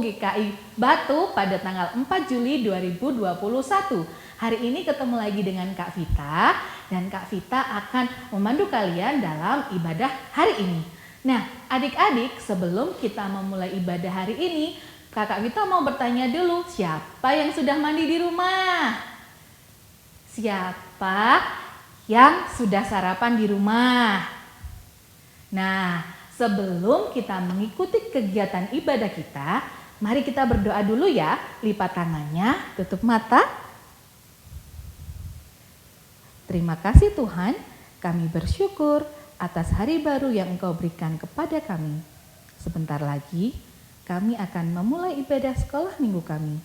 GKI Batu pada tanggal 4 Juli 2021. Hari ini ketemu lagi dengan Kak Vita, dan Kak Vita akan memandu kalian dalam ibadah hari ini. Nah, adik-adik, sebelum kita memulai ibadah hari ini, Kakak Vita mau bertanya dulu, siapa yang sudah mandi di rumah? Siapa yang sudah sarapan di rumah? Nah, sebelum kita mengikuti kegiatan ibadah kita, mari kita berdoa dulu ya. Lipat tangannya, tutup mata. Terima kasih Tuhan, kami bersyukur atas hari baru yang Engkau berikan kepada kami. Sebentar lagi, kami akan memulai ibadah sekolah minggu kami.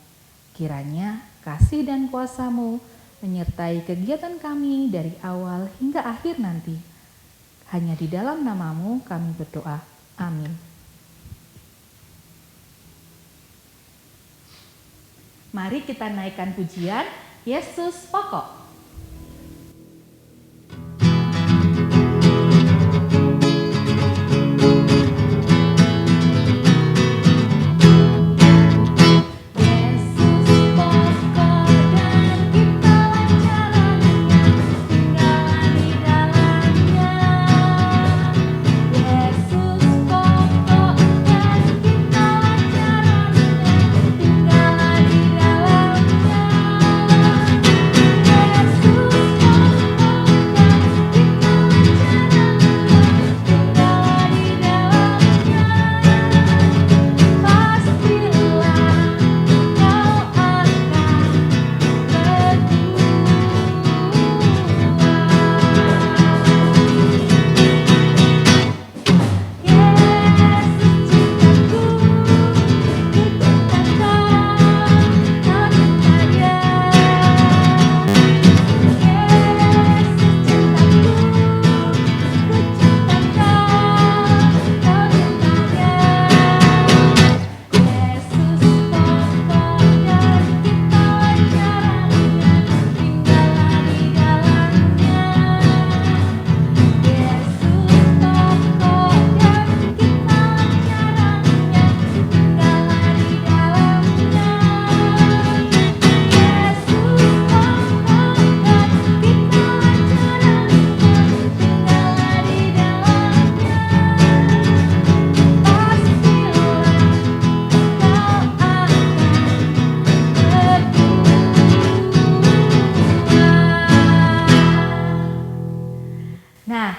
Kiranya kasih dan kuasa-Mu menyertai kegiatan kami dari awal hingga akhir nanti. Hanya di dalam nama-Mu kami berdoa. Amin. Mari kita naikkan pujian Yesus Pokok.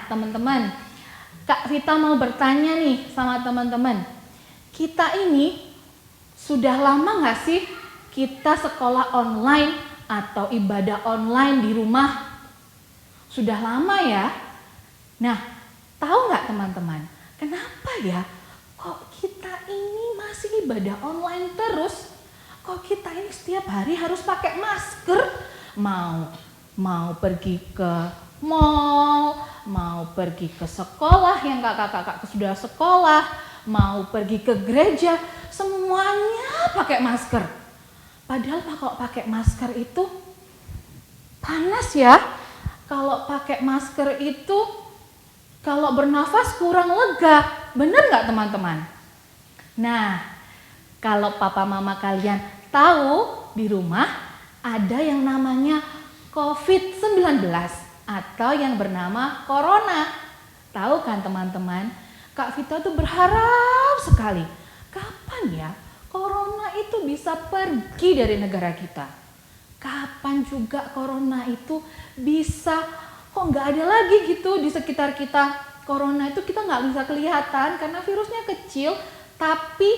Teman-teman, Kak Vita mau bertanya nih sama teman-teman. Kita ini sudah lama gak sih kita sekolah online atau ibadah online di rumah? Sudah lama ya? Nah, tahu gak teman-teman, kenapa ya kok kita ini masih ibadah online terus? Kok kita ini setiap hari harus pakai masker? Mau pergi ke mall, mau pergi ke sekolah yang kakak-kakak sudah sekolah, mau pergi ke gereja, semuanya pakai masker. Padahal kalau pakai masker itu panas ya. Kalau pakai masker itu kalau bernafas kurang lega. Benar nggak teman-teman? Nah, kalau papa mama kalian tahu di rumah ada yang namanya COVID-19 atau yang bernama Corona. Tahu kan teman-teman? Kak Vita tuh berharap sekali, kapan ya Corona itu bisa pergi dari negara kita? Kapan juga Corona itu bisa, kok nggak ada lagi gitu di sekitar kita? Corona itu kita nggak bisa kelihatan karena virusnya kecil, tapi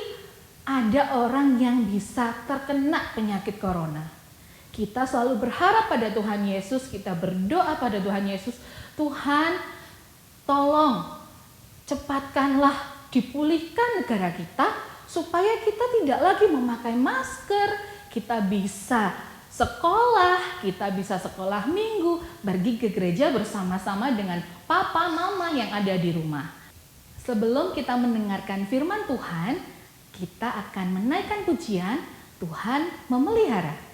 ada orang yang bisa terkena penyakit Corona. Kita selalu berharap pada Tuhan Yesus, kita berdoa pada Tuhan Yesus, Tuhan tolong cepatkanlah dipulihkan negara kita supaya kita tidak lagi memakai masker, kita bisa sekolah, kita bisa sekolah minggu, pergi ke gereja bersama-sama dengan papa mama yang ada di rumah. Sebelum kita mendengarkan firman Tuhan, kita akan menaikkan pujian Tuhan memelihara.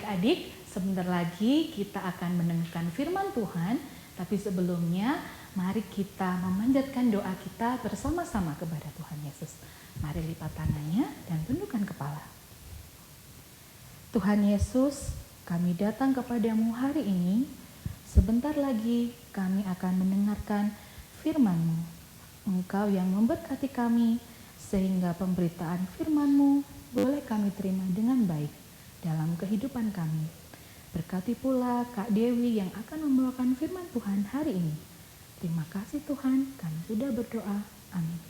adik-adik, sebentar lagi kita akan mendengarkan firman Tuhan. Tapi sebelumnya, mari kita memanjatkan doa kita bersama-sama kepada Tuhan Yesus. Mari lipat tangannya dan tundukkan kepala. Tuhan Yesus, kami datang kepadamu hari ini. Sebentar lagi kami akan mendengarkan firman-Mu. Engkau yang memberkati kami, sehingga pemberitaan firman-Mu boleh kami terima dengan baik dalam kehidupan kami. Berkati pula Kak Dewi yang akan membawakan firman Tuhan hari ini. Terima kasih Tuhan, kami sudah berdoa. Amin.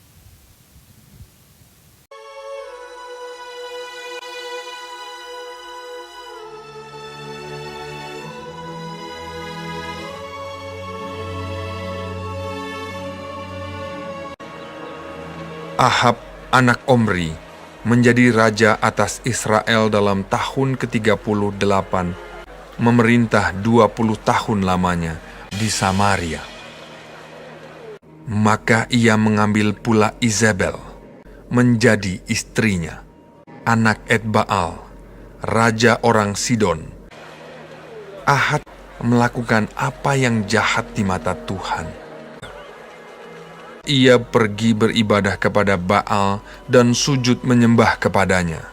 Ahab, anak Omri, menjadi raja atas Israel dalam tahun ke-38, memerintah 20 tahun lamanya di Samaria. Maka ia mengambil pula Izabel menjadi istrinya, anak Etbaal, raja orang Sidon. Ahab melakukan apa yang jahat di mata Tuhan. Ia pergi beribadah kepada Baal dan sujud menyembah kepadanya.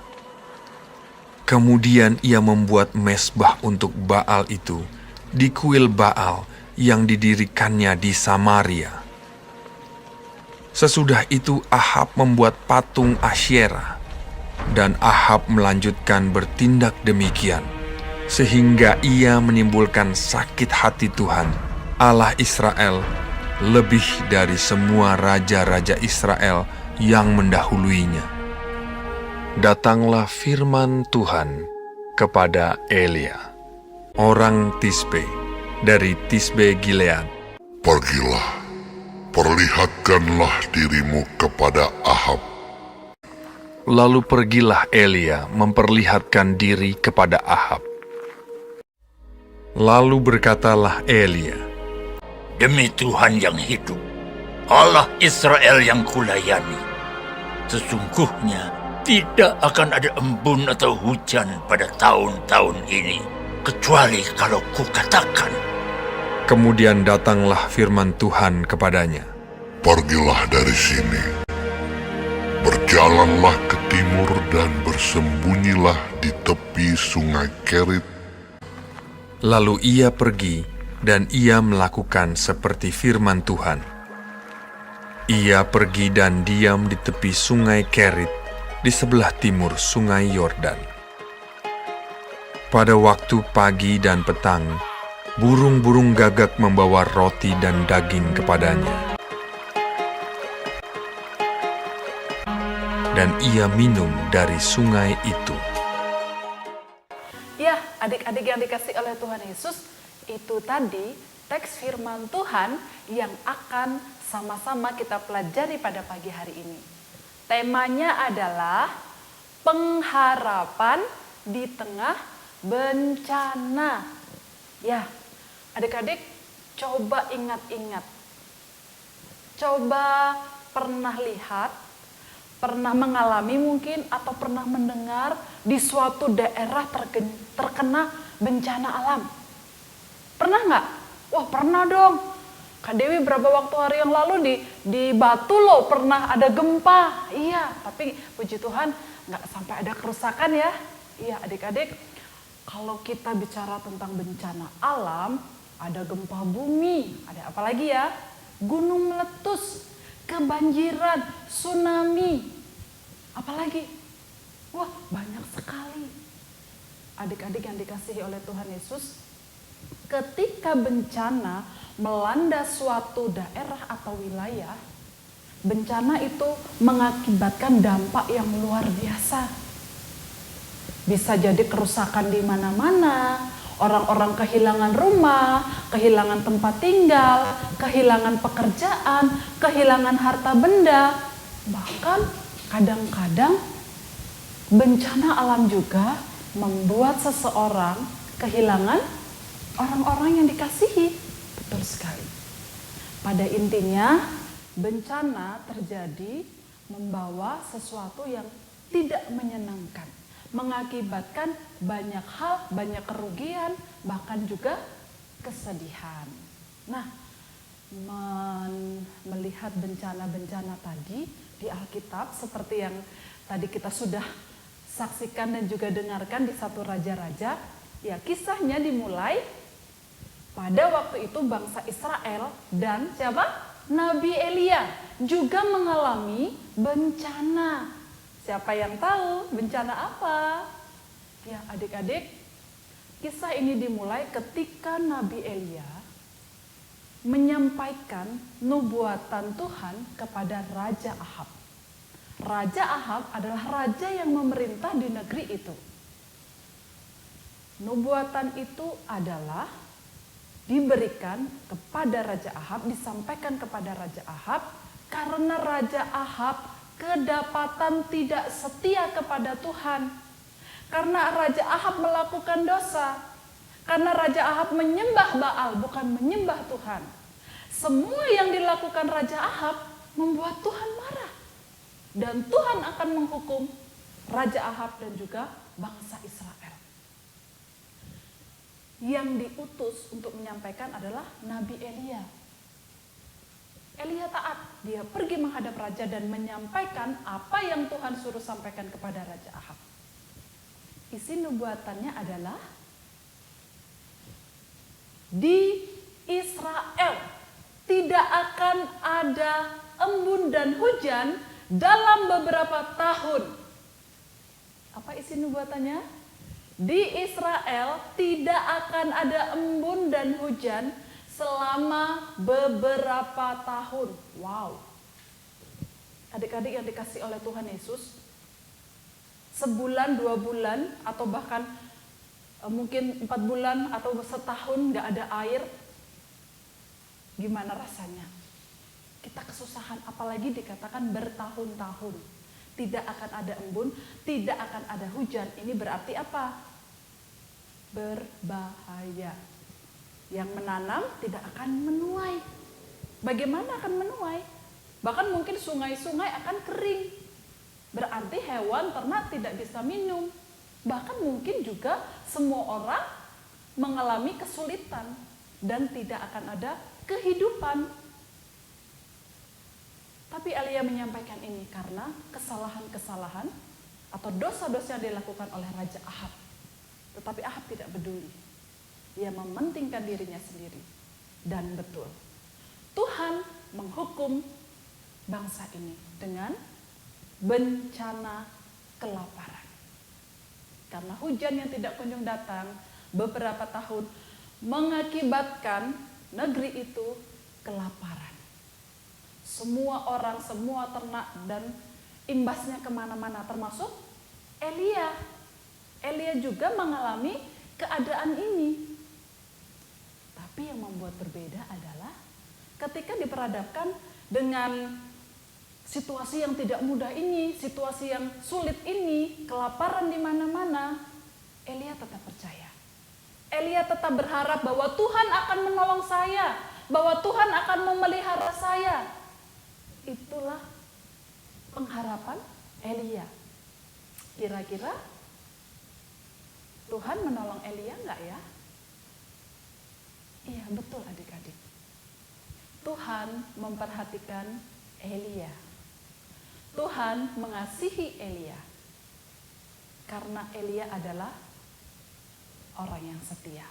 Kemudian ia membuat mezbah untuk Baal itu di kuil Baal yang didirikannya di Samaria. Sesudah itu Ahab membuat patung Asyera, dan Ahab melanjutkan bertindak demikian, sehingga ia menimbulkan sakit hati Tuhan, Allah Israel, lebih dari semua raja-raja Israel yang mendahuluinya. Datanglah firman Tuhan kepada Elia, orang Tisbe, dari Tisbe Gilead. Pergilah, perlihatkanlah dirimu kepada Ahab. Lalu pergilah Elia memperlihatkan diri kepada Ahab. Lalu berkatalah Elia, "Demi Tuhan yang hidup, Allah Israel yang kulayani, sesungguhnya tidak akan ada embun atau hujan pada tahun-tahun ini, kecuali kalau kukatakan." Kemudian datanglah firman Tuhan kepadanya, Pergilah dari sini, berjalanlah ke timur dan bersembunyilah di tepi sungai Kerit. Lalu ia pergi, dan ia melakukan seperti firman Tuhan. Ia pergi dan diam di tepi sungai Kerit, di sebelah timur sungai Yordan. Pada waktu pagi dan petang, burung-burung gagak membawa roti dan daging kepadanya. Dan ia minum dari sungai itu. Ya, adik-adik yang dikasih oleh Tuhan Yesus, itu tadi teks firman Tuhan yang akan sama-sama kita pelajari pada pagi hari ini. Temanya adalah pengharapan di tengah bencana. Ya, adik-adik coba ingat-ingat. Coba pernah lihat, pernah mengalami mungkin, atau pernah mendengar di suatu daerah terkena bencana alam. Pernah nggak? Wah, pernah dong. Kak Dewi berapa waktu hari yang lalu di Batu loh pernah ada gempa. Iya, tapi puji Tuhan nggak sampai ada kerusakan ya. Iya adik-adik, kalau kita bicara tentang bencana alam, ada gempa bumi, ada apa lagi ya? Gunung meletus, kebanjiran, tsunami, apalagi? Wah, banyak sekali. Adik-adik yang dikasihi oleh Tuhan Yesus, ketika bencana melanda suatu daerah atau wilayah, bencana itu mengakibatkan dampak yang luar biasa. Bisa jadi kerusakan di mana-mana, orang-orang kehilangan rumah, kehilangan tempat tinggal, kehilangan pekerjaan, kehilangan harta benda. Bahkan kadang-kadang bencana alam juga membuat seseorang kehilangan orang-orang yang dikasihi. Betul sekali. Pada intinya, bencana terjadi membawa sesuatu yang tidak menyenangkan, mengakibatkan banyak hal, banyak kerugian, bahkan juga kesedihan. Nah, melihat bencana-bencana tadi di Alkitab seperti yang tadi kita sudah saksikan dan juga dengarkan di 1 Raja-Raja, ya kisahnya dimulai pada waktu itu bangsa Israel dan siapa? Nabi Elia juga mengalami bencana. Siapa yang tahu bencana apa? Ya adik-adik, kisah ini dimulai ketika Nabi Elia menyampaikan nubuatan Tuhan kepada Raja Ahab. Raja Ahab adalah raja yang memerintah di negeri itu. Nubuatan itu adalah diberikan kepada Raja Ahab, disampaikan kepada Raja Ahab, karena Raja Ahab kedapatan tidak setia kepada Tuhan. Karena Raja Ahab melakukan dosa. Karena Raja Ahab menyembah Baal, bukan menyembah Tuhan. Semua yang dilakukan Raja Ahab membuat Tuhan marah. Dan Tuhan akan menghukum Raja Ahab dan juga bangsa Israel. Yang diutus untuk menyampaikan adalah Nabi Elia. Elia taat, dia pergi menghadap raja dan menyampaikan apa yang Tuhan suruh sampaikan kepada Raja Ahab. Isi nubuatannya adalah di Israel tidak akan ada embun dan hujan dalam beberapa tahun. Apa isi nubuatannya? Di Israel tidak akan ada embun dan hujan selama beberapa tahun. Wow. Adik-adik yang dikasih oleh Tuhan Yesus, sebulan, 2 bulan, atau bahkan mungkin 4 bulan atau setahun gak ada air, gimana rasanya? Kita kesusahan, apalagi dikatakan bertahun-tahun. Tidak akan ada embun, tidak akan ada hujan. Ini berarti apa? Berbahaya. Yang menanam tidak akan menuai. Bagaimana akan menuai? Bahkan mungkin sungai-sungai akan kering. Berarti hewan ternak tidak bisa minum. Bahkan mungkin juga semua orang mengalami kesulitan dan tidak akan ada kehidupan. Tapi Elia menyampaikan ini karena kesalahan-kesalahan atau dosa-dosa yang dilakukan oleh Raja Ahab. Tetapi Ahab tidak peduli. Dia mementingkan dirinya sendiri. Dan betul, Tuhan menghukum bangsa ini dengan bencana kelaparan. Karena hujan yang tidak kunjung datang beberapa tahun mengakibatkan negeri itu kelaparan. Semua orang, semua ternak dan imbasnya kemana-mana termasuk Elia. Elia juga mengalami keadaan ini. Tapi yang membuat berbeda adalah ketika diperhadapkan dengan situasi yang tidak mudah ini, situasi yang sulit ini, kelaparan di mana-mana, Elia tetap percaya. Elia tetap berharap bahwa Tuhan akan menolong saya, bahwa Tuhan akan memelihara saya. Itulah pengharapan Elia. Kira-kira Tuhan menolong Elia enggak ya? Iya, betul adik-adik. Tuhan memperhatikan Elia. Tuhan mengasihi Elia. Karena Elia adalah orang yang setia.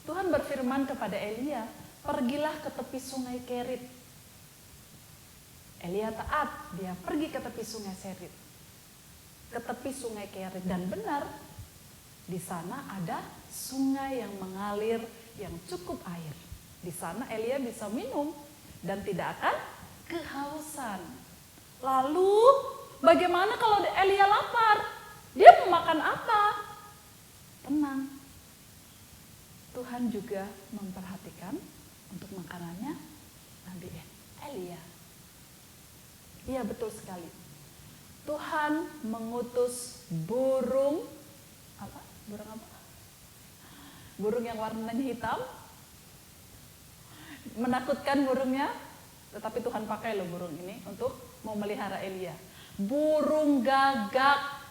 Tuhan berfirman kepada Elia, pergilah ke tepi sungai Kerit. Elia taat, dia pergi ke tepi sungai Kerit. Ke tepi sungai Kerit, dan benar, di sana ada sungai yang mengalir yang cukup air. Di sana Elia bisa minum dan tidak akan kehausan. Lalu bagaimana kalau Elia lapar? Dia mau makan apa? Tenang. Tuhan juga memperhatikan untuk makanannya Nabi Elia. Iya, betul sekali. Tuhan mengutus burung apa? Burung apa? Burung yang warnanya hitam. Menakutkan burungnya, tetapi Tuhan pakai loh burung ini untuk memelihara Elia. Burung gagak.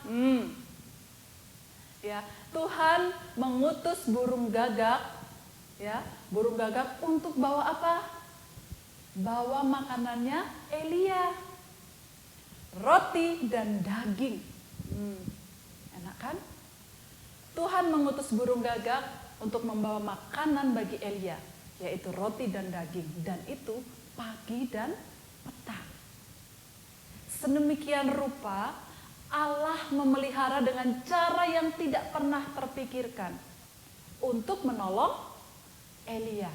Ya, Tuhan mengutus burung gagak, ya, burung gagak untuk bawa apa? Bawa makanannya Elia. Roti dan daging. Enak kan? Tuhan mengutus burung gagak untuk membawa makanan bagi Elia, yaitu roti dan daging. Dan itu pagi dan petang. Sedemikian rupa Allah memelihara dengan cara yang tidak pernah terpikirkan untuk menolong Elia.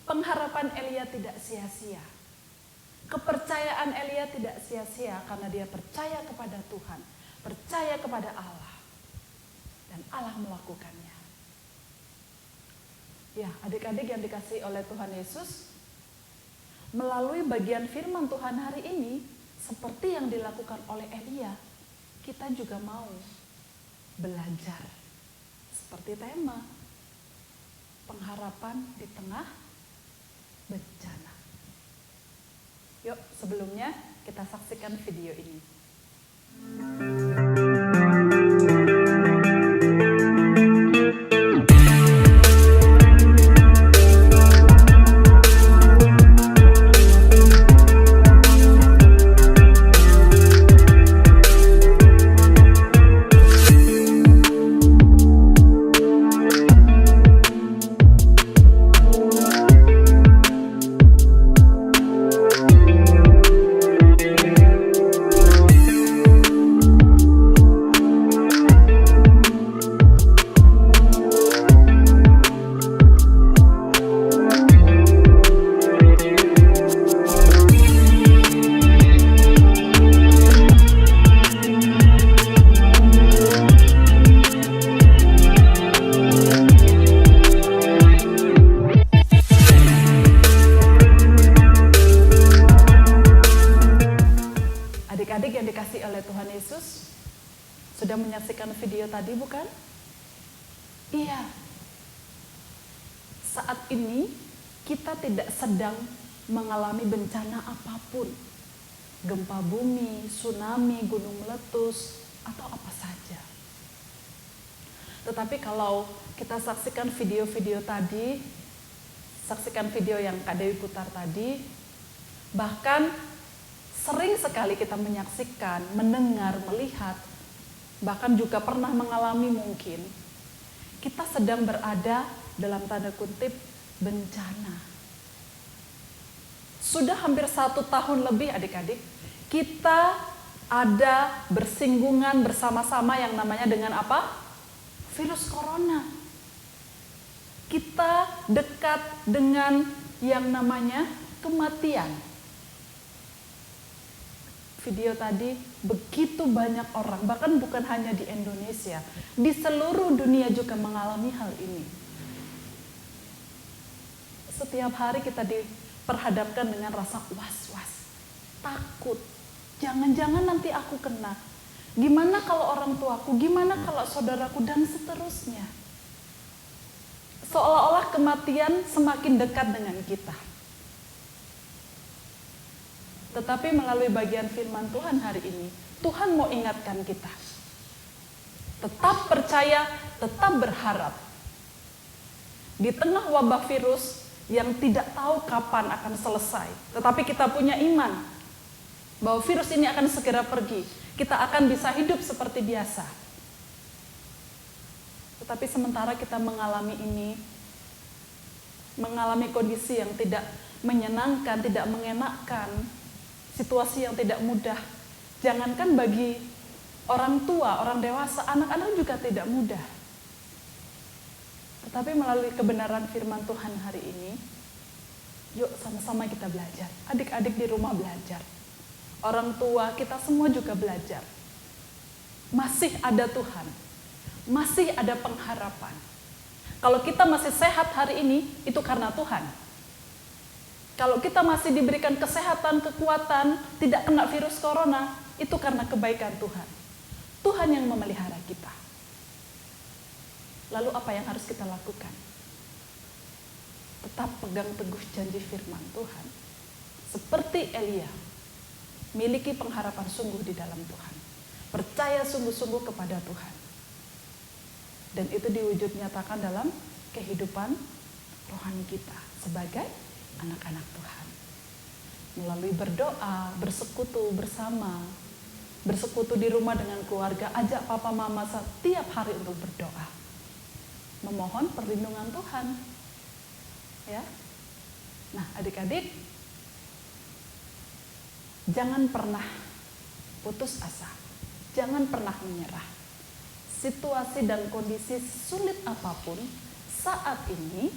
Pengharapan Elia tidak sia-sia. Kepercayaan Elia tidak sia-sia karena dia percaya kepada Tuhan, percaya kepada Allah. Dan Allah melakukannya. Ya, adik-adik yang dikasihi oleh Tuhan Yesus, melalui bagian firman Tuhan hari ini, seperti yang dilakukan oleh Elia, kita juga mau belajar. Seperti tema, pengharapan di tengah bencana. Yuk, sebelumnya kita saksikan video ini. Adik-adik yang dikasihi oleh Tuhan Yesus, sudah menyaksikan video tadi bukan? Iya. Saat ini kita tidak sedang mengalami bencana apapun. Gempa bumi, tsunami, gunung meletus, atau apa saja. Tetapi kalau kita saksikan video-video tadi, saksikan video yang Kak Dewi putar tadi, bahkan sering sekali kita menyaksikan, mendengar, melihat, bahkan juga pernah mengalami mungkin, kita sedang berada dalam tanda kutip bencana. Sudah hampir 1 tahun lebih adik-adik, kita ada bersinggungan bersama-sama yang namanya dengan apa? Virus corona. Kita dekat dengan yang namanya kematian. Video tadi begitu banyak orang, bahkan bukan hanya di Indonesia, di seluruh dunia juga mengalami hal ini. Setiap hari kita diperhadapkan dengan rasa was-was, takut, jangan-jangan nanti aku kena. Gimana kalau orang tuaku, gimana kalau saudaraku, dan seterusnya. Seolah-olah kematian semakin dekat dengan kita. Tetapi melalui bagian firman Tuhan hari ini, Tuhan mau ingatkan kita. Tetap percaya, tetap berharap. Di tengah wabah virus yang tidak tahu kapan akan selesai, tetapi kita punya iman bahwa virus ini akan segera pergi. Kita akan bisa hidup seperti biasa. Tetapi sementara kita mengalami ini, mengalami kondisi yang tidak menyenangkan, tidak mengenakkan, situasi yang tidak mudah. Jangankan bagi orang tua, orang dewasa, anak-anak juga tidak mudah. Tetapi melalui kebenaran firman Tuhan hari ini, yuk sama-sama kita belajar. Adik-adik di rumah belajar. Orang tua kita semua juga belajar. Masih ada Tuhan. Masih ada pengharapan. Kalau kita masih sehat hari ini, itu karena Tuhan. Kalau kita masih diberikan kesehatan, kekuatan, tidak kena virus corona, itu karena kebaikan Tuhan. Tuhan yang memelihara kita. Lalu apa yang harus kita lakukan? Tetap pegang teguh janji firman Tuhan. Seperti Elia, miliki pengharapan sungguh di dalam Tuhan. percaya sungguh-sungguh kepada Tuhan. Dan itu diwujud nyatakan dalam kehidupan rohani kita sebagai anak-anak Tuhan. Melalui berdoa, bersekutu bersama, bersekutu di rumah dengan keluarga, ajak papa mama setiap hari untuk berdoa. Memohon perlindungan Tuhan. Ya. Nah, adik-adik, jangan pernah putus asa. Jangan pernah menyerah. Situasi dan kondisi sulit apapun saat ini,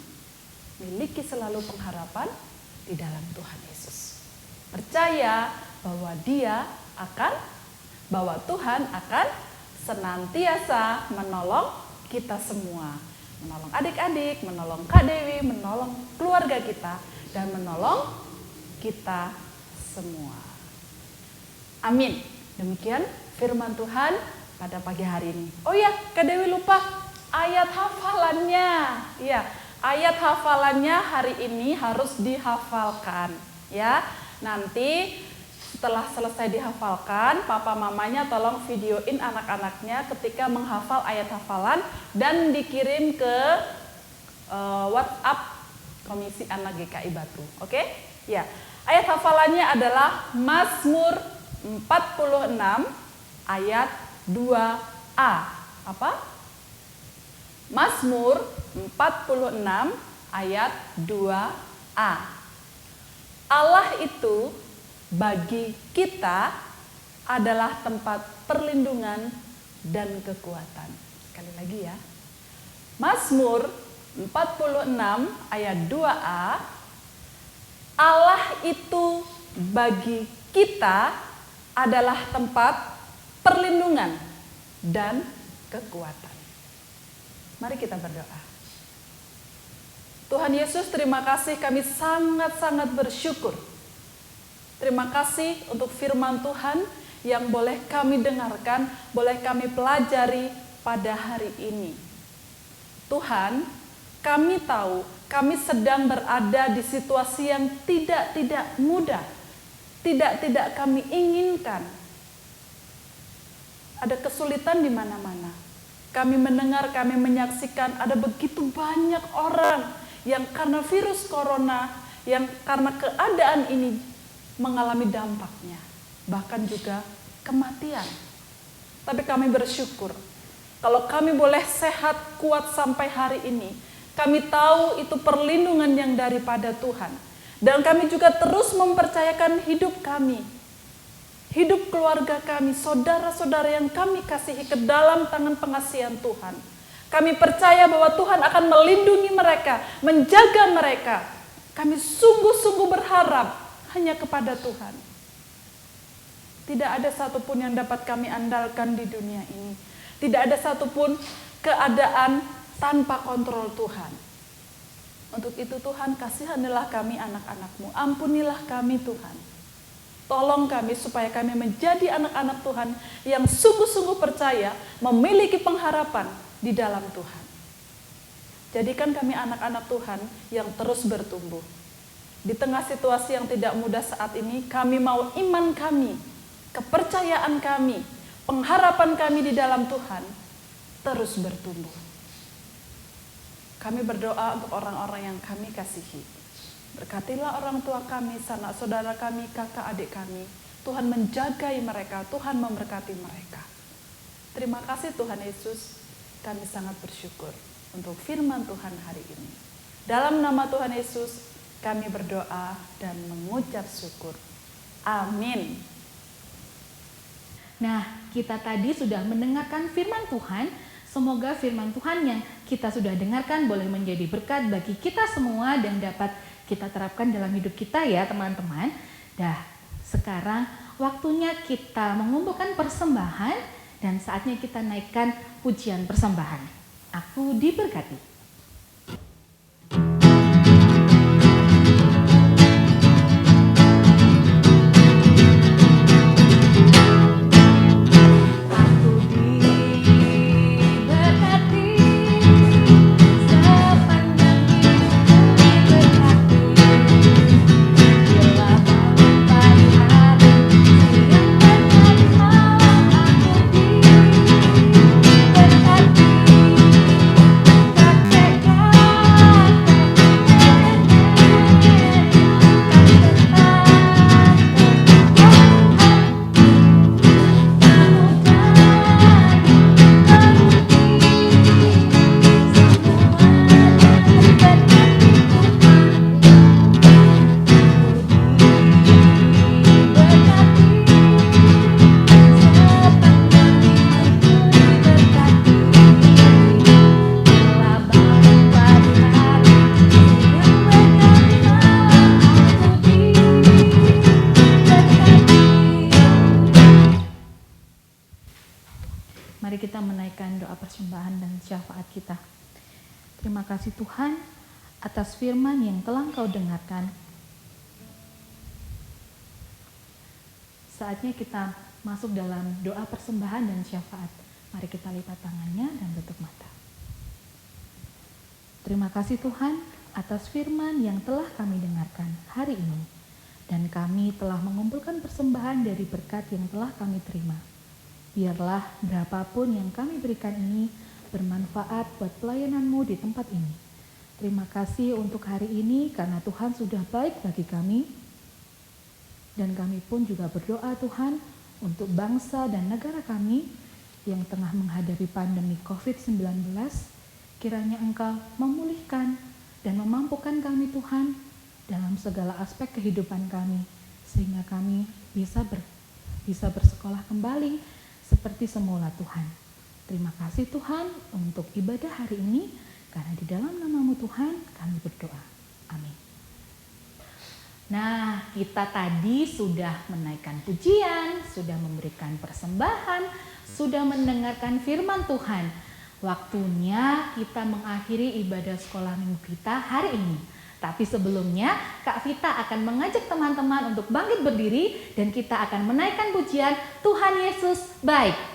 miliki selalu pengharapan di dalam Tuhan Yesus. Percaya bahwa bahwa Tuhan akan senantiasa menolong kita semua. Menolong adik-adik, menolong Kak Dewi, menolong keluarga kita, dan menolong kita semua. Amin. Demikian firman Tuhan pada pagi hari ini. Oh ya, Kak Dewi lupa ayat hafalannya. Ya, ayat hafalannya hari ini harus dihafalkan. Ya, nanti setelah selesai dihafalkan, papa mamanya tolong videoin anak-anaknya ketika menghafal ayat hafalan dan dikirim ke WhatsApp Komisi Anak GKI Batu. Oke? Ya. Ayat hafalannya adalah Mazmur 46 ayat 2a. Apa? Mazmur 46 ayat 2a. Allah itu bagi kita adalah tempat perlindungan dan kekuatan. Sekali lagi ya. Mazmur 46 ayat 2a. Allah itu bagi kita adalah tempat perlindungan dan kekuatan. Mari kita berdoa. Tuhan Yesus, terima kasih, kami sangat-sangat bersyukur. Terima kasih untuk firman Tuhan yang boleh kami dengarkan, boleh kami pelajari pada hari ini. Tuhan, kami tahu kami sedang berada di situasi yang tidak mudah, tidak kami inginkan. Ada kesulitan di mana-mana. Kami mendengar, kami menyaksikan ada begitu banyak orang yang karena virus corona, yang karena keadaan ini mengalami dampaknya, bahkan juga kematian. Tapi kami bersyukur, kalau kami boleh sehat, kuat sampai hari ini, kami tahu itu perlindungan yang daripada Tuhan. Dan kami juga terus mempercayakan hidup kami, hidup keluarga kami, saudara-saudara yang kami kasihi ke dalam tangan pengasihan Tuhan. Kami percaya bahwa Tuhan akan melindungi mereka, menjaga mereka. Kami sungguh-sungguh berharap hanya kepada Tuhan. Tidak ada satupun yang dapat kami andalkan di dunia ini. Tidak ada satupun keadaan tanpa kontrol Tuhan. Untuk itu Tuhan, kasihanilah kami anak-anak-Mu. Ampunilah kami Tuhan. Tolong kami supaya kami menjadi anak-anak Tuhan yang sungguh-sungguh percaya, memiliki pengharapan di dalam Tuhan. Jadikan kami anak-anak Tuhan yang terus bertumbuh. Di tengah situasi yang tidak mudah saat ini, kami mau iman kami, kepercayaan kami, pengharapan kami di dalam Tuhan terus bertumbuh. Kami berdoa untuk orang-orang yang kami kasihi. Berkatilah orang tua kami, sanak saudara kami, kakak adik kami. Tuhan menjagai mereka, Tuhan memberkati mereka. Terima kasih Tuhan Yesus, kami sangat bersyukur untuk firman Tuhan hari ini. Dalam nama Tuhan Yesus, kami berdoa dan mengucap syukur. Amin. Nah, kita tadi sudah mendengarkan firman Tuhan. Semoga firman Tuhan yang kita sudah dengarkan boleh menjadi berkat bagi kita semua dan dapat kita terapkan dalam hidup kita ya teman-teman. Dah, sekarang waktunya kita mengumpulkan persembahan dan saatnya kita naikkan pujian persembahan. Aku diberkati. Aku persembahan dan syafaat kita. Terima kasih Tuhan atas firman yang telah Engkau dengarkan. Saatnya kita masuk dalam doa persembahan dan syafaat. Mari kita lipat tangannya dan tutup mata. Terima kasih Tuhan atas firman yang telah kami dengarkan hari ini. Dan kami telah mengumpulkan persembahan dari berkat yang telah kami terima. Biarlah berapapun yang kami berikan ini bermanfaat buat pelayanan-Mu di tempat ini. Terima kasih untuk hari ini karena Tuhan sudah baik bagi kami. Dan kami pun juga berdoa Tuhan untuk bangsa dan negara kami yang tengah menghadapi pandemi COVID-19. Kiranya Engkau memulihkan dan memampukan kami Tuhan dalam segala aspek kehidupan kami, sehingga kami bisa bersekolah kembali seperti semula Tuhan. Terima kasih Tuhan untuk ibadah hari ini, karena di dalam nama-Mu Tuhan kami berdoa. Amin. Nah, kita tadi sudah menaikkan pujian, sudah memberikan persembahan, sudah mendengarkan firman Tuhan. Waktunya kita mengakhiri ibadah sekolah minggu kita hari ini. Tapi sebelumnya, Kak Vita akan mengajak teman-teman untuk bangkit berdiri dan kita akan menaikkan pujian Tuhan Yesus baik.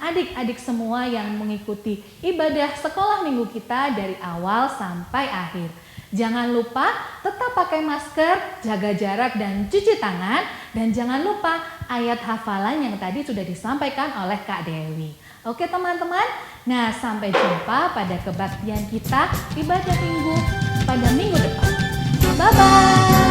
adik-adik semua yang mengikuti ibadah sekolah minggu kita dari awal sampai akhir. Jangan lupa tetap pakai masker, jaga jarak dan cuci tangan. Dan jangan lupa ayat hafalan yang tadi sudah disampaikan oleh Kak Dewi. Oke teman-teman, nah sampai jumpa pada kebaktian kita ibadah minggu pada minggu depan. Bye-bye.